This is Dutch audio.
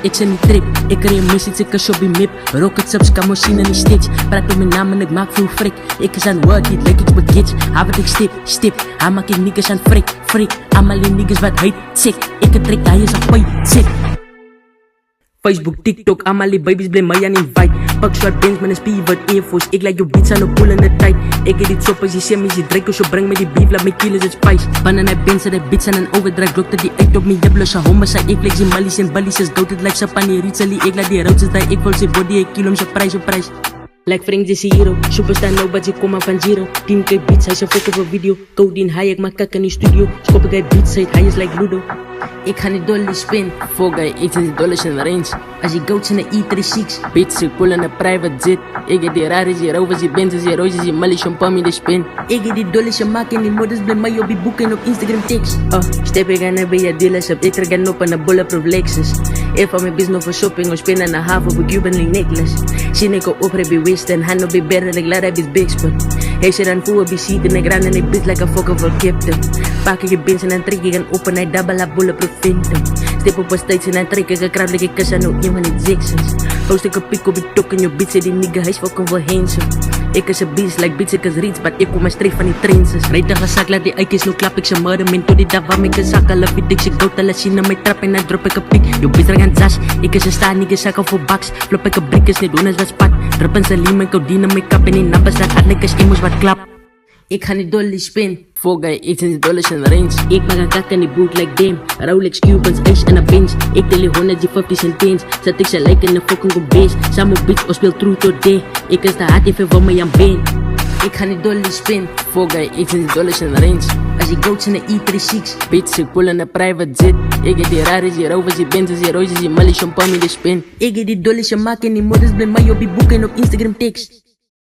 Ik zit in die trip, ik kreeg missie, ik als op die mip. Rocket subs, kan machine in die stitch. Praat op mijn naam en ik maak veel frik. Ik is aan work, niet lekker iets begits. Hij wat ik stip. Hij maak ik niggas aan freak. Allemaal die niggas wat heet, sick. Ik het trek, hij is een pay, sick. Facebook, TikTok, allemaal die babies blij mij aan invite. Pak zwart bands met een spier wat Air Force. Ik lijk je beats aan de pool in de tijd. Ik get die choppers, die semis, die drinken, zo breng me die beef, laat me kill het spice. Bannen hij bands en de beats en een overdrive. Dokter die uit op me, je blusje homme, zei ik flex die malies en ballies. Is dood, het lijkt sap aan die rietseli. Ik laat die routes draai, ik vol zijn body, ik kill hem zo prijs op prijs. Like Frank is hero, superstar nobody kom aan van zero. 10k beats, hij is een foto voor video. Codeine high, ik maak kak in die studio. Skop ik hij beats uit, hij is like Ludo. Ik ga niet dolly spin, fuck guy, ik zet die dollars in de range. Als je goats in de E36, bitch, ik pull in een private jet. Ik heb die raris, die rovers, die benzes, die roosjes, die mallies, champagne in de spin. Ik heb die dollars, je maak in die models, blij mij op die boeken en op Instagram tics. Step ik aan bij je dealers up, ik trek aan op aan de bulletproof Lexus. Ik van mijn business voor shopping, of spin aan de haven op een Cuban link necklace. Zie ik op heb je wist en hand op je berg, ik laat heb je big spot. Hij zit aan voor je seat en ik ran en ik bitch like a fucker voor captain. Pak ik je bins en dan trek ik aan op en hij double up bulletproof Phantom. Step op een stage en dan trek ik een crowd like ik kus aan ook een van die Jacksons. Post ik een piek op die tok en je bitch die nigga, hij is fucking voor handsome. Ik is een beast like bitch, ik is reeds, but ik kom maar straight van die trenses. Rijd tegen zak, laat die eikjes, nu klap ik zijn murder, min tot die dag waar ik een zak, alle fit ik ze goud, alle zien naar mijn trap en dan drop ik een piek. Je bitch er gaan zas, ik is een staan, nigga zakken voor baks. Flop ik een brik, is niet doen als wat spat. Drop in zijn liem en codeine, mijn kap en die nappen staat hard, like een wat klap. Ik ga niet dolly spin, fuck guy, ik zit in dollars in de range. Ik maak een kak in die boot like Dame. Rolex, Cubans, Ace en een bench. Ik tel die 100, die 50 en 10's. Zet ik ze like in de fucking go base. Samen bitch, of speel true today. Ik is de hard, even voor mij aan been. Ik ga niet dolly spin, fuck guy, ik zit in dollars in de range. Als je goats in de E36, bitch, ik pull in een private jet. Ik heb die raris, die rovers, die benzes, die roosjes, die mallies, champagne in de spin. Ik heb die dollars, je maak in die models, blij mij op die boeken en op Instagram tics.